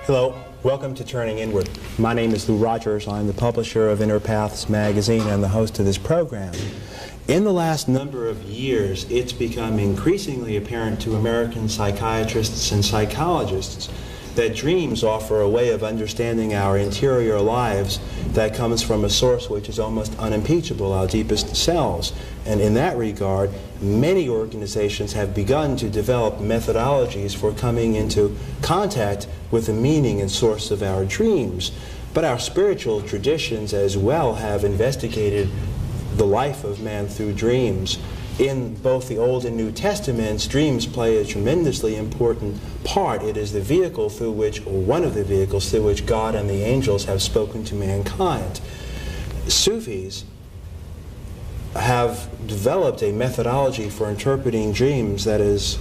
Hello, welcome to Turning Inward. My name is Lou Rogers. I'm the publisher of Inner Paths magazine and the host of this program. In the last number of years, it's become increasingly apparent to American psychiatrists and psychologists that dreams offer a way of understanding our interior lives that comes from a source which is almost unimpeachable, our deepest selves. And in that regard, many organizations have begun to develop methodologies for coming into contact with the meaning and source of our dreams. But our spiritual traditions as well have investigated the life of man through dreams. In both the Old and New Testaments, dreams play a tremendously important part. It is the vehicle through which, or one of the vehicles through which God and the angels have spoken to mankind. Sufis have developed a methodology for interpreting dreams that is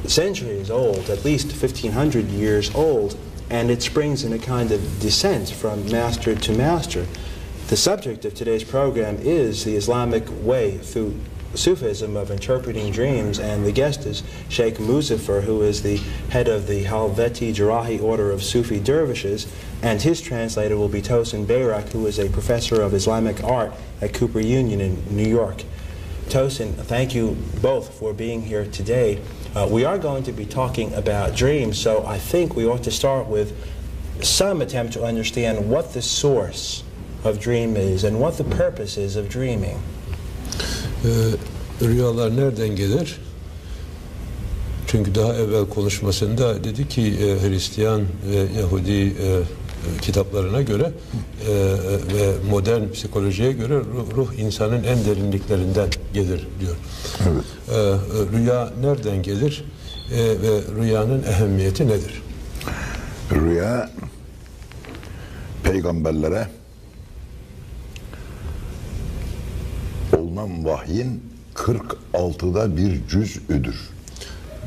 centuries old, at least 1,500 years old, and it springs in a kind of descent from master to master. The subject of today's program is the Islamic way through Sufism of interpreting dreams, and the guest is Sheikh Muzaffer, who is the head of the Halveti Jarahi order of Sufi dervishes, and his translator will be Tosin Bayrak, who is a professor of Islamic art at Cooper Union in New York. Tosin, thank you both for being here today. We are going to be talking about dreams, so I think we ought to start with some attempt to understand what the source of dream is and what the purpose is of dreaming. Rüyalar nereden gelir? Çünkü daha evvel konuşmasında dedi ki Hristiyan ve Yahudi kitaplarına göre ve modern psikolojiye göre ruh insanın en derinliklerinden gelir diyor. Evet. Rüya nereden gelir ve rüyanın ehemmiyeti nedir? Rüya peygamberlere olunan vahyin 46'da bir cüz'üdür.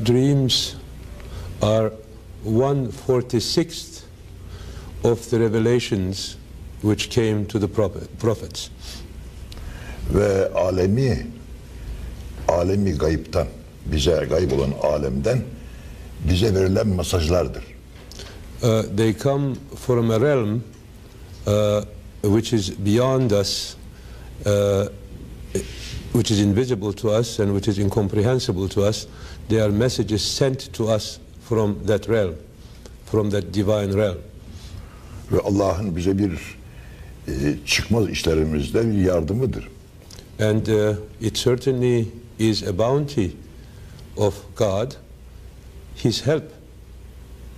Dreams are 1/46 of the revelations which came to the prophets. Ve alemi gayiptan, bize gayb olan alemden bize verilen mesajlardır. They come from a realm which is beyond us, which is invisible to us and which is incomprehensible to us. They are messages sent to us from that realm, from that divine realm. Ve Allah'ın bize bir çıkmaz işlerimizde bir yardımıdır. And it certainly is a bounty of God, His help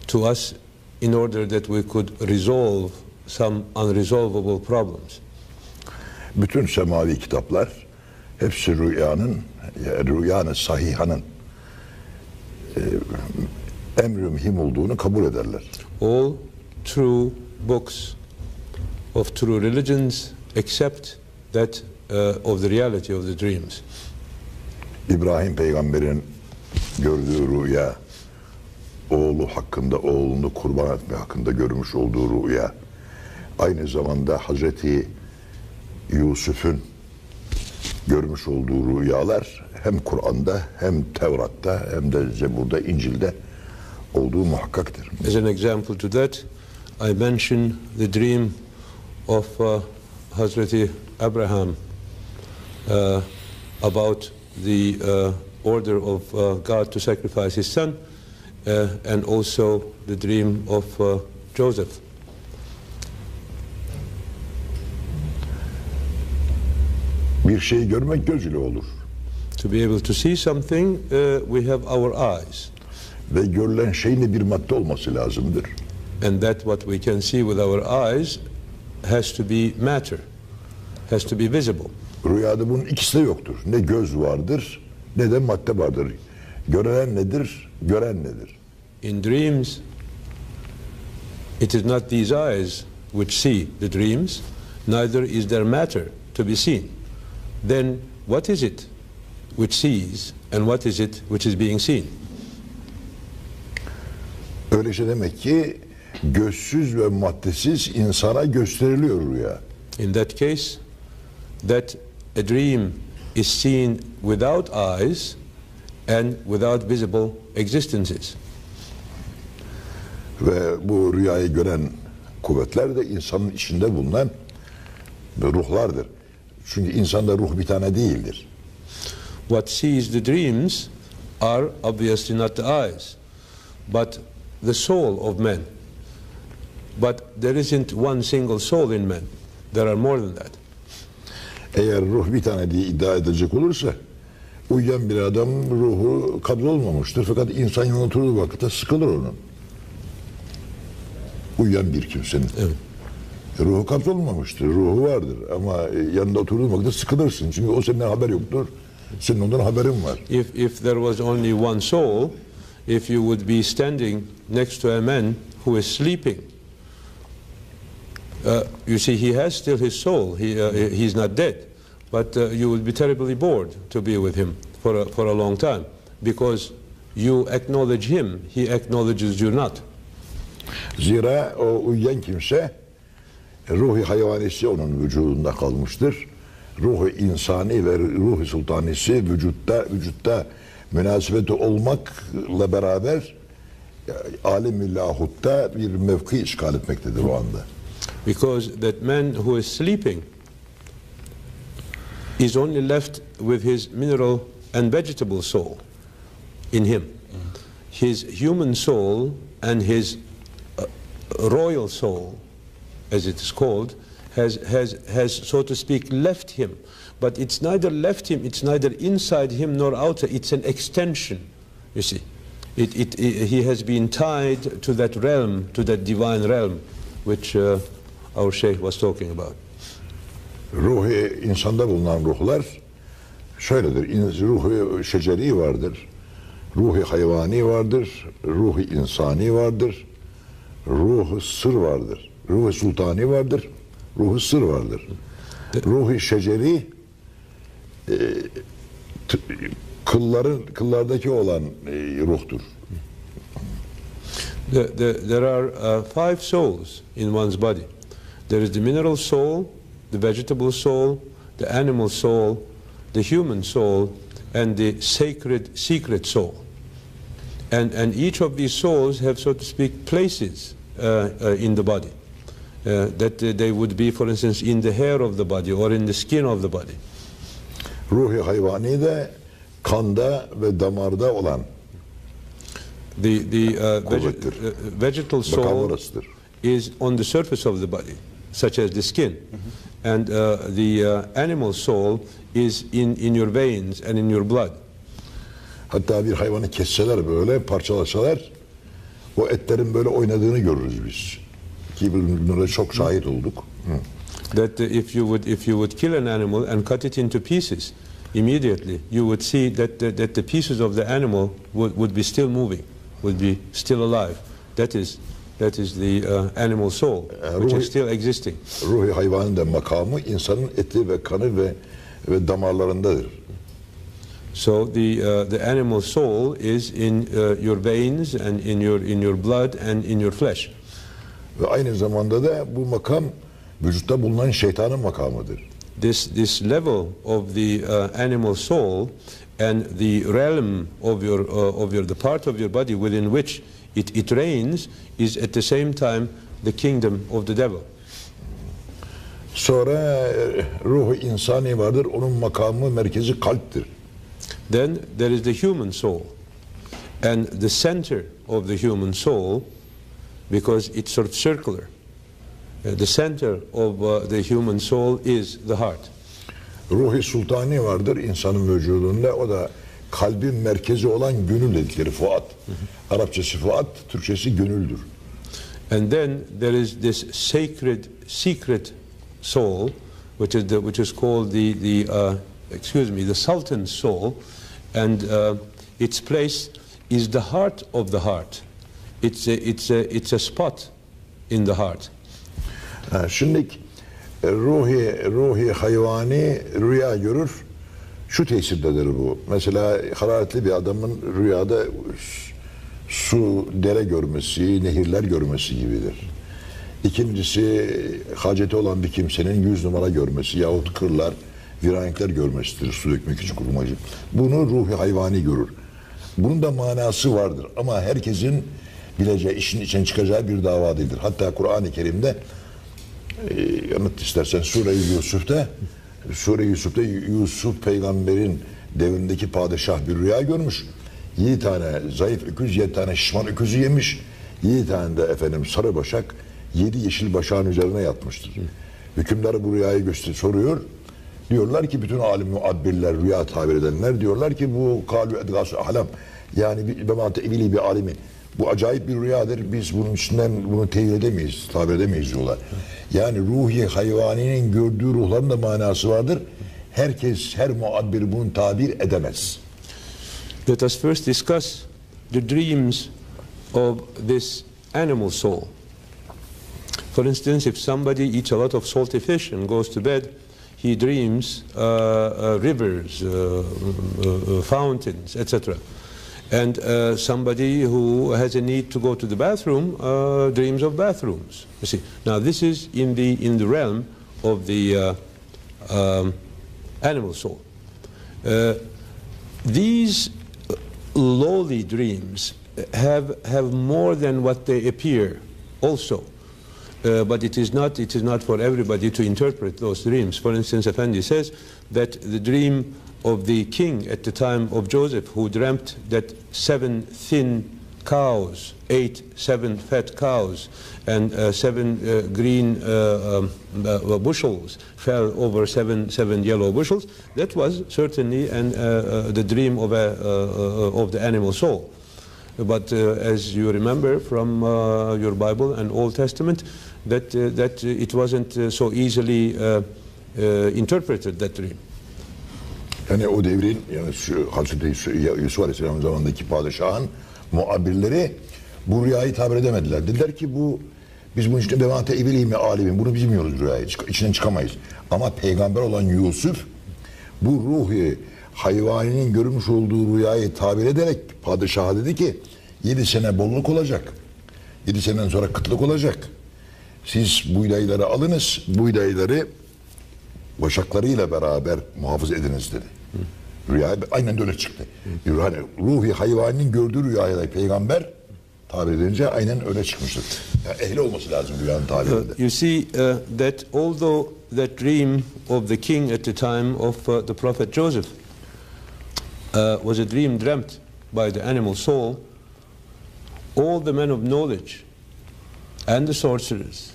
to us in order that we could resolve some unresolvable problems. Bütün semavi kitaplar hepsi rüyanın sahihanın emri mühim olduğunu kabul ederler. All true books of true religions accept that of the reality of the dreams. İbrahim peygamberin gördüğü rüya, oğlu hakkında, oğlunu kurban etme hakkında görmüş olduğu rüya, aynı zamanda Hazreti Yusuf'un görmüş olduğu rüyalar hem Kur'an'da hem Tevrat'ta hem de Zebur'da, İncil'de olduğu muhakkaktır. As an example to that, I mention the dream of Hazreti Abraham about the order of God to sacrifice his son, and also the dream of Joseph. Bir şeyi görmek göz ile olur. To be able to see something, we have our eyes. Ve görülen şeyin bir madde olması lazımdır. And that what we can see with our eyes has to be matter, has to be visible. Rüyada bunun ikisi de yoktur. Ne göz vardır, ne de madde vardır. Gören nedir, gören nedir? In dreams, it is not these eyes which see the dreams, neither is there matter to be seen. Then what is it which sees and what is it which is being seen? Öyleyse demek ki gözsüz ve maddesiz insana gösteriliyor rüya. In that case, that a dream is seen without eyes and without visible existences. Ve bu rüyayı gören kuvvetler de insanın içinde bulunan ruhlardır. Çünkü insanda ruh bir tane değildir. What sees the dreams are obviously not the eyes, but the soul of man. But there isn't one single soul in man. There are more than that. Eğer ruh bir tane diye iddia edecek olursa, uyuyan bir adam ruhu kabul olmamıştır. Fakat insan yanına oturduğu vakitte sıkılır onun. Uyuyan bir kimsenin. Evet. Ruhu kabul olmamıştır. Ruhu vardır. Ama yanında oturduğun vakitte sıkılırsın. Çünkü o senden haber yoktur. Senin ondan haberin var. If there was only one soul, if you would be standing next to a man who is sleeping, you see, he has still his soul. He's not dead, but you will be terribly bored to be with him for a long time, because you acknowledge him, he acknowledges you not. Zira o uyuyan kimse ruhu hayvanisi onun vücudunda kalmıştır. Ruhu insani ve ruhu sultanisi vücutta münasebeti olmakla beraber alemi lahutta bir mevki işgal etmektedir o anda. Because that man who is sleeping is only left with his mineral and vegetable soul in him. His human soul and his royal soul, as it is called, has so to speak left him. But it's neither left him, it's neither inside him nor outside. It's an extension, you see. He has been tied to that realm, to that divine realm, which our Sheikh was talking about. Ruhu insanda bulunan ruhlar şöyledir. Ruhu şeceri vardır. Ruhu hayvani vardır. Ruhu insani vardır. Ruhu sır vardır. Ruhu sultani vardır. Ruhu sır vardır. Ruhu şeceri kıllardaki olan ruhtur. There are five souls in one's body. There is the mineral soul, the vegetable soul, the animal soul, the human soul, and the sacred secret soul. And each of these souls have, so to speak, places in the body. That they would be, for instance, in the hair of the body or in the skin of the body. Ruhu hayvani de kanda ve damarda olan the vegetal soul is on the surface of the body, such as the skin, and the animal soul is in your veins and in your blood. Hatta bir hayvanı kesseler böyle parçalasalar o etlerin böyle oynadığını görürüz biz. Ki bunlara çok şahit olduk. That if you would kill an animal and cut it into pieces, immediately you would see that the pieces of the animal would be still moving, would be still alive. That is the animal soul, which is still existing. Ruhu hayvanın da makamı insanın eti ve kanı ve damarlarındadır. So the animal soul is in your veins and in your blood and in your flesh. Ve aynı zamanda da bu makam vücutta bulunan şeytanın makamıdır. This level of the animal soul and the realm of the part of your body within which it reigns is at the same time the kingdom of the devil. Sonra ruhu insani vardır. Onun makamı merkezi kalptir. Then there is the human soul, and the center of the human soul, because it's sort of circular. The center of the human soul is the heart. Ruhi sultani vardır insanın vücudunda. O da kalbin merkezi olan gönül dedikleri fuat. Arapçası fuat, Türkçesi gönüldür. And then there is this sacred secret soul, which is called the sultan's soul, and its place is the heart of the heart. It's a spot in the heart. Şimdi ruhi hayvani rüya görür. Şu tesirdedir bu. Mesela hararetli bir adamın rüyada su, dere görmesi, nehirler görmesi gibidir. İkincisi haceti olan bir kimsenin 100 numara görmesi yahut kırlar, viranenkler görmesidir su dökmek için kurmacı. Bunu ruhi hayvani görür. Bunun da manası vardır ama herkesin bileceği, işin içine çıkacağı bir dava değildir. Hatta Kur'an-ı Kerim'de yanıt istersen Sure-i Yusuf'ta Yusuf peygamberin devrindeki padişah bir rüya görmüş. 7 tane zayıf öküz, 7 tane şişman öküzü yemiş. 7 tane de efendim sarı başak 7 yeşil başağın üzerine yatmıştır. Hükümdar bu rüyayı soruyor. Diyorlar ki bütün alim muabbirler, rüya tabir edenler diyorlar ki bu kalü edgâs-ı ahlam. Yani bir tevili bir alimi. Bu acayip bir rüyadır. Biz bunun içinden bunu teyit edemeyiz, tabir edemeyiz diyorlar. Yani ruhi hayvaninin gördüğü ruhların da manası vardır. Herkes, her muabbir bunu tabir edemez. Let us first discuss the dreams of this animal soul. For instance, if somebody eats a lot of salty fish and goes to bed, he dreams rivers, fountains, etc. And somebody who has a need to go to the bathroom dreams of bathrooms. You see, now this is in the realm of the animal soul. These lowly dreams have more than what they appear also. But it is not for everybody to interpret those dreams. For instance, Effendi says that the dream of the king at the time of Joseph, who dreamt that 7 thin cows ate 7 fat cows, and 7 green bushels fell over 7 yellow bushels. That was certainly the dream of the animal soul. But as you remember from your Bible and Old Testament, that it wasn't so easily interpreted, that dream. Yani o devrin, yani şu Hazreti Yusuf Aleyhisselam'ın zamanındaki padişahın muabbirleri bu rüyayı tabir edemediler. Dediler ki biz bunun içinde devante evilimi alemin, bunu bilmiyoruz rüyayı, içinden çıkamayız. Ama peygamber olan Yusuf bu ruhi hayvaninin görmüş olduğu rüyayı tabir ederek padişaha dedi ki 7 sene bolluk olacak. 7 seneden sonra kıtlık olacak. Siz buğdayları alınız, buğdayları başaklarıyla beraber muhafaza ediniz dedi. Rüya aynen öyle çıktı. Yani ruhi hayvaninin gördüğü rüyayı da peygamber tabir edince aynen öyle çıkmıştır. Yani ehli olması lazım rüyanın tabirinde. You see that although that dream of the king at the time of the prophet Joseph was a dream dreamt by the animal soul, all the men of knowledge and the sorcerers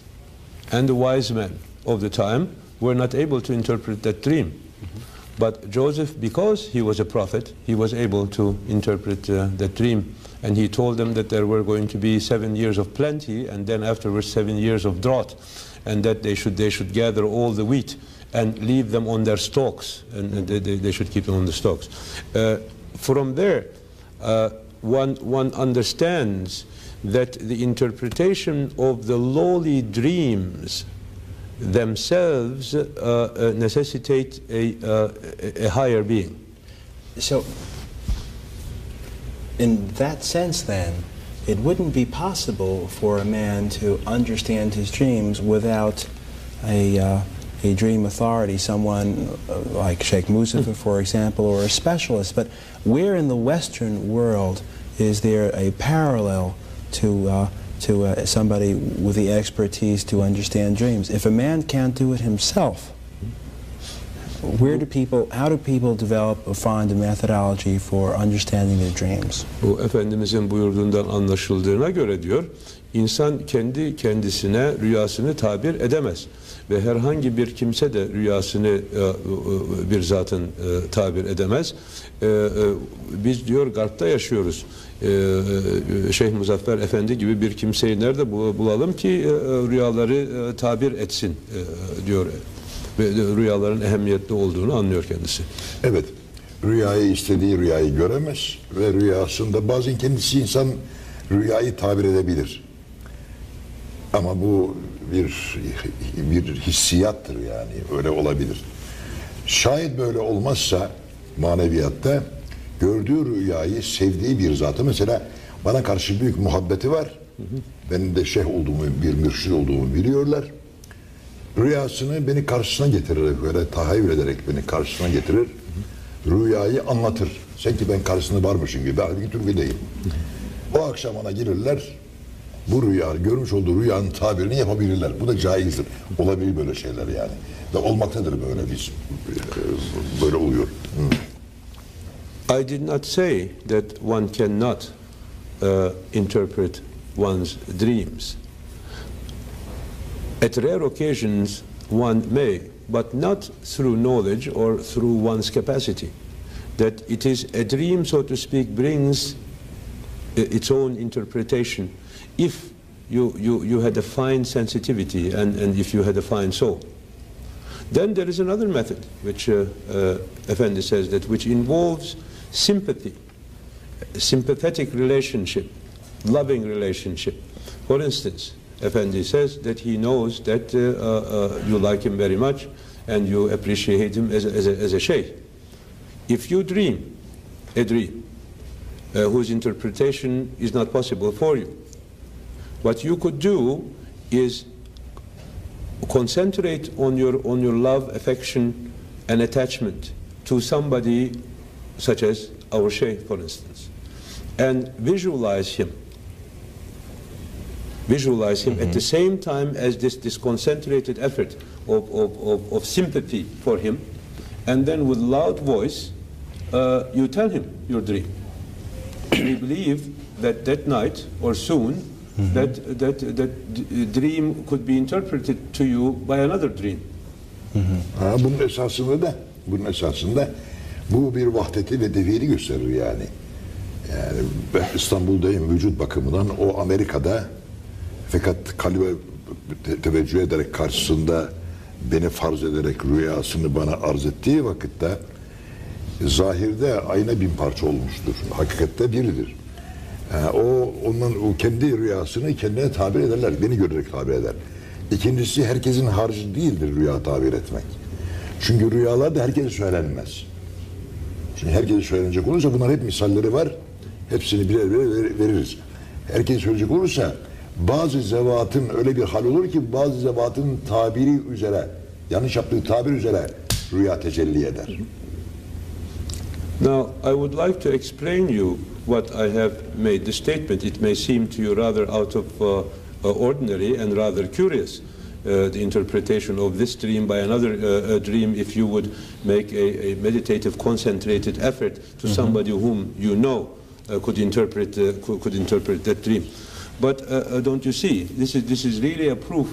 and the wise men of the time were not able to interpret that dream. But Joseph, because he was a prophet, he was able to interpret that dream. And he told them that there were going to be 7 years of plenty, and then afterwards 7 years of drought, and that they should gather all the wheat and leave them on their stalks, and they should keep them on the stalks. From there, one understands that the interpretation of the lowly dreams themselves necessitate a higher being. So, in that sense then, it wouldn't be possible for a man to understand his dreams without a dream authority, someone like Sheikh Muzaffer, for example, or a specialist. But where in the Western world is there a parallel to somebody with the expertise to understand dreams? If a man can't do it himself, how do people develop or find a methodology for understanding their dreams? Bu Efendimizin buyurduğundan anlaşıldığına göre diyor, insan kendi kendisine rüyasını tabir edemez. Ve herhangi bir kimse de rüyasını bir zatın tabir edemez. Biz diyor Garp'ta yaşıyoruz. Şeyh Muzaffer Efendi gibi bir kimseyi nerede bulalım ki rüyaları tabir etsin diyor. Ve rüyaların ehemmiyetli olduğunu anlıyor kendisi. Evet, rüyayı istediği rüyayı göremez ve rüyasında bazen kendisi insan rüyayı tabir edebilir. Ama bu bir hissiyattır, yani öyle olabilir. Şayet böyle olmazsa maneviyatta gördüğü rüyayı sevdiği bir zatı, mesela bana karşı büyük muhabbeti var, benim de şeyh olduğumu, bir mürşid olduğumu biliyorlar. Rüyasını beni karşısına getirir, böyle tahayyül ederek beni karşısına getirir. Rüyayı anlatır. Sanki ben karşısında varmışım gibi, halbuki türbedeyim. O akşam ona gelirler, bu rüya, görmüş olduğu rüyanın tabirini yapabilirler. Bu da caizdir. Olabilir böyle şeyler yani. Ve olmaktadır böyle böyle oluyor. I did not say that one cannot interpret one's dreams. At rare occasions one may, but not through knowledge or through one's capacity. That it is a dream, so to speak, brings its own interpretation if you had a fine sensitivity and if you had a fine soul. Then there is another method which Effendi says that which involves sympathy, sympathetic relationship, loving relationship. For instance, Effendi says that he knows that you like him very much and you appreciate him as a sheikh. If you dream a dream whose interpretation is not possible for you, what you could do is concentrate on your love, affection and attachment to somebody such as our sheikh, for instance, and visualize him. Visualize him at the same time as this concentrated effort of sympathy for him, and then with loud voice you tell him your dream. We believe that night or soon that dream could be interpreted to you by another dream. Bunun esasında bu bir vahdeti ve deviri gösterir yani. Yani ben İstanbul'dayım vücut bakımından, o Amerika'da, fakat kalbe teveccüh ederek karşısında beni farz ederek rüyasını bana arz ettiği vakitte zahirde ayna bin parça olmuştur. Hakikatte biridir. O kendi rüyasını kendine tabir ederler. Beni görerek tabir eder. İkincisi, herkesin harcı değildir rüya tabir etmek. Çünkü rüyalar da herkese söylenmez. Şimdi herkese söylenecek olursa bunlar hep misalleri var. Hepsini birer veririz. Herkese söyleyecek olursa bazı zevatın öyle bir hal olur ki bazı zevatın tabiri üzere, yanlış yaptığı tabir üzere rüya tecelli eder. Now, I would like to explain you what I have made the statement. It may seem to you rather out of ordinary and rather curious, the interpretation of this dream by another dream, if you would make a meditative, concentrated effort to somebody whom you know could interpret that dream. But don't you see, this is really a proof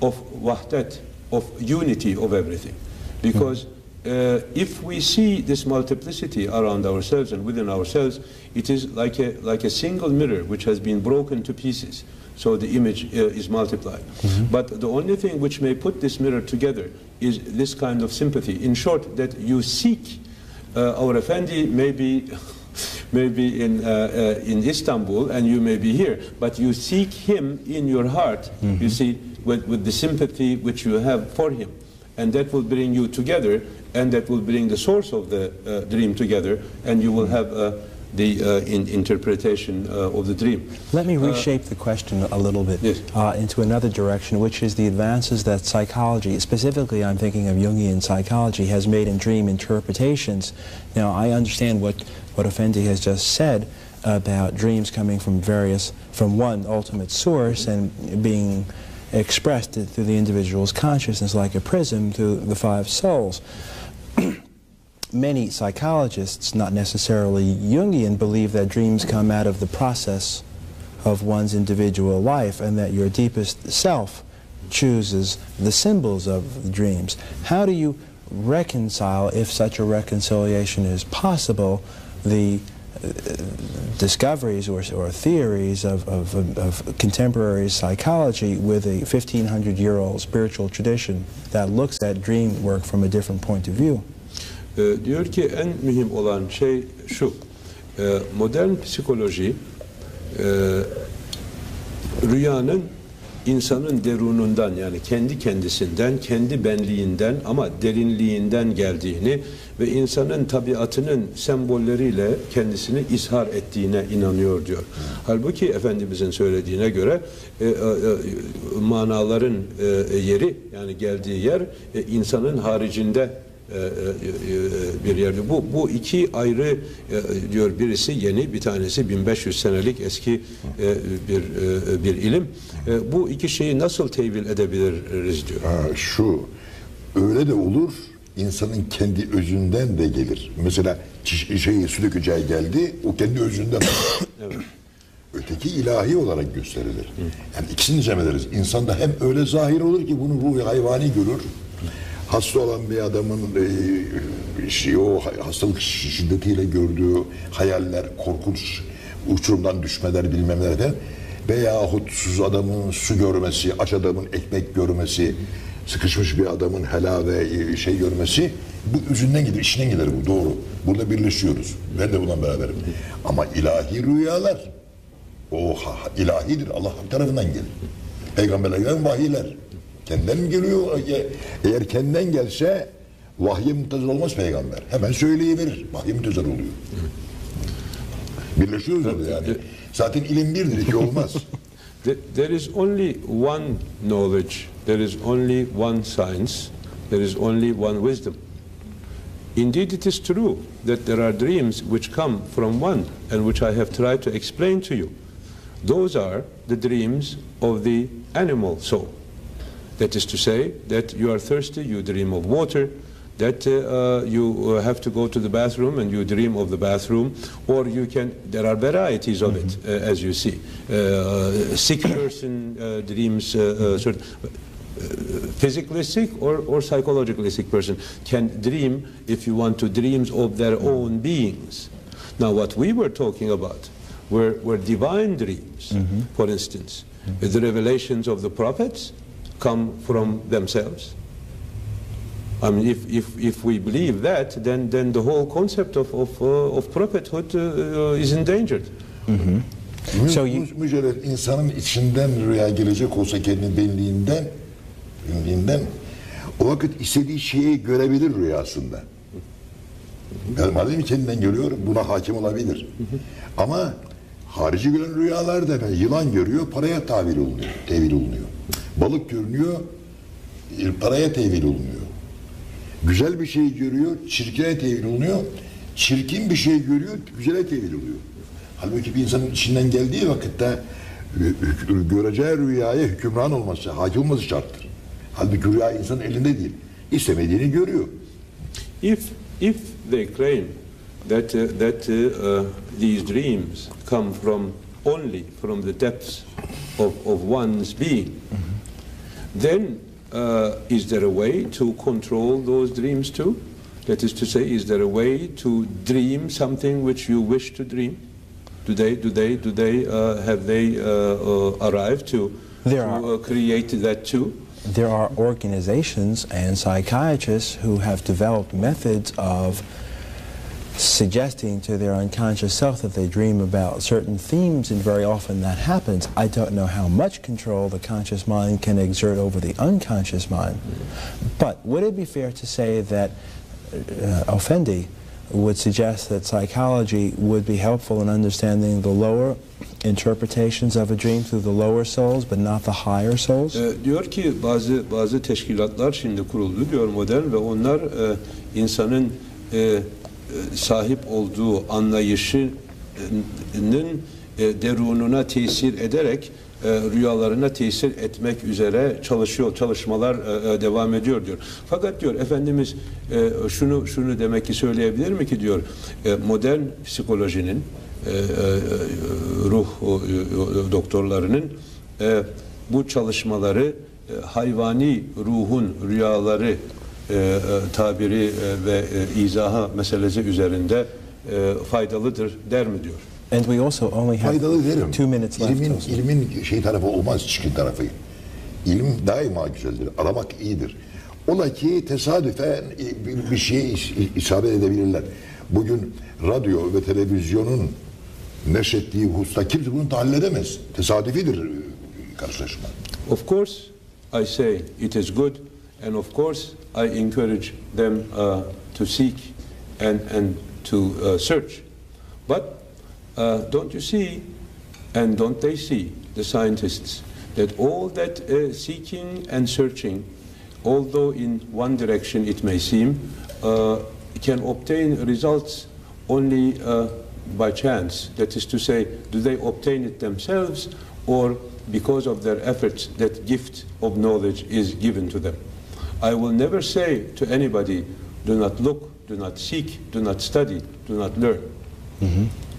of wahdat, of unity of everything, because if we see this multiplicity around ourselves and within ourselves, it is like a single mirror which has been broken to pieces, so the image is multiplied. But the only thing which may put this mirror together is this kind of sympathy. In short, that you seek our Effendi maybe in Istanbul and you may be here, but you seek him in your heart, you see, with the sympathy which you have for him. And that will bring you together, and that will bring the source of the dream together, and you will have the interpretation of the dream. Let me reshape the question a little bit into another direction, which is the advances that psychology, specifically I'm thinking of Jungian psychology, has made in dream interpretations. Now, I understand what Effendi has just said about dreams coming from one ultimate source and being expressed through the individual's consciousness like a prism through the five souls. Many psychologists, not necessarily Jungian, believe that dreams come out of the process of one's individual life and that your deepest self chooses the symbols of the dreams. How do you reconcile, if such a reconciliation is possible, the discoveries or theories of contemporary psychology with a 1500-year-old spiritual tradition that looks at dream work from a different point of view? Diyor ki en mühim olan şey şu, modern psikoloji rüyanın insanın derunundan, yani kendi kendisinden, kendi benliğinden ama derinliğinden geldiğini ve insanın tabiatının sembolleriyle kendisini izhar ettiğine inanıyor diyor. Halbuki Efendimizin söylediğine göre manaların yeri, yani geldiği yer insanın haricinde bir yerde. Bu iki ayrı diyor, birisi yeni, bir tanesi 1500 senelik eski bir ilim. Bu iki şeyi nasıl tevil edebiliriz diyor. Şu öyle de olur, insanın kendi özünden de gelir. Mesela su dökeceği geldi, o kendi özünden evet. Öteki ilahi olarak gösterilir. Yani ikisini cem ederiz. İnsanda hem öyle zahir olur ki bunu ruhu hayvani görür. Hasta olan bir adamın o hastalık şiddetiyle gördüğü hayaller, korkunç uçurumdan düşmeler, bilmem neler falan, veyahut adamın su görmesi, aç adamın ekmek görmesi, sıkışmış bir adamın helal ve görmesi, bu özünden gelir, işinden gelir bu, doğru. Burada birleşiyoruz. Ben de bundan beraberim. Ama ilahi rüyalar, o ilahidir, Allah tarafından gelir. Peygamberlerden vahiyler. Kendinden mi geliyor? Eğer kendinden gelse vahye muntazır olmaz peygamber. Hemen söyleyiverir. Vahye muntazır oluyor. Birleşiyoruz orada yani. Zaten ilim birdir, iki olmaz. There is only one knowledge, there is only one science, there is only one wisdom. Indeed, it is true that there are dreams which come from one and which I have tried to explain to you. Those are the dreams of the animal soul. That is to say that you are thirsty, you dream of water, that you have to go to the bathroom and you dream of the bathroom, or you can, there are varieties of it, as you see. Sick person dreams, certain, physically sick or psychologically sick person can dream, if you want to, dreams of their own beings. Now what we were talking about were divine dreams, for instance. The revelations of the prophets come from themselves. I mean, if we believe that, then the whole concept of prophethood is endangered. So mücerred insanın içinden rüya gelecek olsa kendi benliğinden, o vakit istediği şeyi görebilir rüyasında. Yani madem kendinden görüyor, buna hakim olabilir. Ama harici gören rüyalarda yılan görüyor, paraya tevil olunuyor. Balık görünüyor, paraya tevil olunuyor. Güzel bir şey görüyor, çirkine tevil olunuyor. Çirkin bir şey görüyor, güzele tevil oluyor. Halbuki bir insanın içinden geldiği vakitte göreceği rüyaya hükümran olması, hakim olması şarttır. Halbuki rüya insanın elinde değil. İstemediğini görüyor. If they claim that these dreams come only from the depths of one's being, then is there a way to control those dreams too? That is to say, is there a way to dream something which you wish to dream? Have they arrived to create that too? There are organizations and psychiatrists who have developed methods of suggesting to their unconscious self that they dream about certain themes, and very often that happens. I don't know how much control the conscious mind can exert over the unconscious mind. But would it be fair to say that Effendi would suggest that psychology would be helpful in understanding the lower interpretations of a dream through the lower souls but not the higher souls? Diyor ki bazı teşkilatlar şimdi kuruldu diyor modern ve onlar insanın sahip olduğu anlayışının derununa tesir ederek rüyalarına tesir etmek üzere çalışmalar devam ediyor diyor. Fakat diyor Efendimiz şunu demek ki söyleyebilir mi ki diyor modern psikolojinin ruh doktorlarının bu çalışmaları hayvani ruhun rüyaları tabiri ve izaha meselesi üzerinde faydalıdır der mi diyor? And we also only have faydalı derim. 2 minutes left. İlmin tarafı olmaz, çirkin tarafı. İlim daima güzeldir. Aramak iyidir. Ola ki tesadüfen bir şeye isabet edebilirler. Bugün radyo ve televizyonun neşrettiği hususta kimse bunu tahlil edemez. Tesadüfidir karşılaşma. Of course, I say it is good, and of course I encourage them to seek and to search. But don't you see, and don't they see, the scientists, that all that seeking and searching, although in one direction it may seem, can obtain results only by chance. That is to say, do they obtain it themselves or because of their efforts that gift of knowledge is given to them? I will never say to anybody, do not look, do not seek, do not study, do not learn.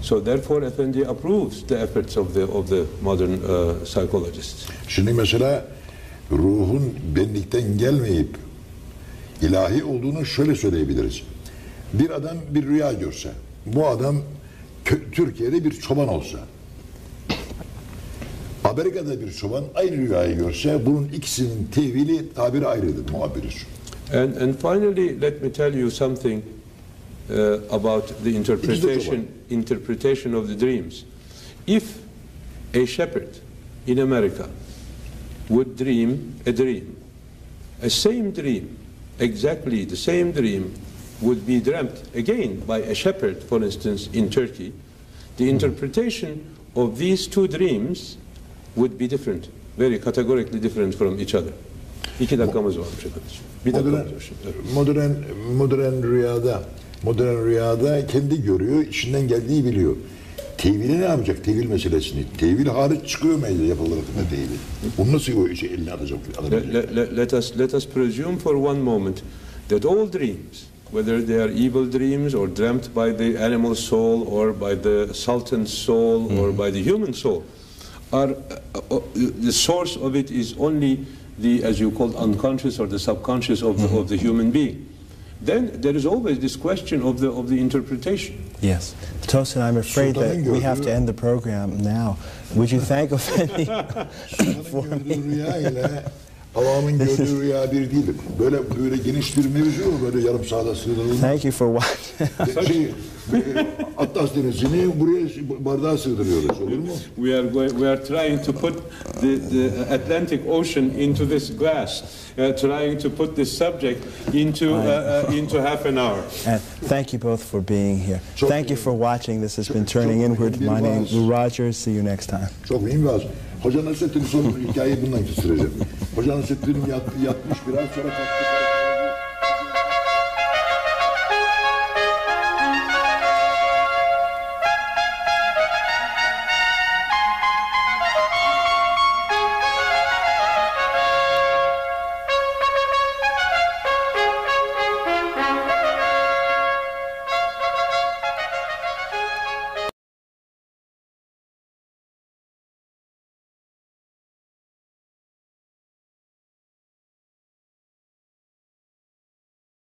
So therefore Efendi approves the efforts of the modern psychologists. Şimdi mesela ruhun benlikten gelmeyip ilahi olduğunu şöyle söyleyebiliriz. Bir adam bir rüya görse, bu adam Türkiye'de bir çoban olsa, Amerika'da bir çoban aynı rüyayı görse, bunun ikisinin tevili, tabiri ayrıdır, muhabiriz. And finally, let me tell you something about the interpretation of the dreams. If a shepherd in America would dream a same dream, exactly the same dream would be dreamt again by a shepherd, for instance, in Turkey, the interpretation of these two dreams would be different, very categorically different from each other. 2 dakikamız varmış efendim. Bir dakikamız var. Modern rüyada kendi görüyor, içinden geldiği biliyor. Tevili ne yapacak? Tevil meselesini. Tevil hariç çıkıyor mu yapılarak tevili? Onu nasıl o işe eline atacak? Let us presume for one moment that all dreams, whether they are evil dreams or dreamt by the animal soul or by the sultan's soul or by the human soul, are the source of it is only the, as you called, unconscious or the subconscious of the human being. Then there is always this question of the interpretation. Yes. Tosin, I'm afraid that we have to end the program now. Would you thank Efendi for me? Avamın gördüğü rüya bir değildir. Böyle geniş bir mevzu, böyle yarım sahada sığdırılmış. Thank you for watching. Atlas denizini buraya bardağa sığdırıyoruz, olur mu? We are trying to put the Atlantic Ocean into this glass, trying to put this subject into half an hour. And thank you both for being here. Thank you for watching. This has been Turning Inward. My name is Lou Rogers. See you next time. Çok mühim bir Hoca Nasrettin'in son hikayeyi bundan kestireceğim. Hoca Nasrettin yatmış biraz sonra kalktı.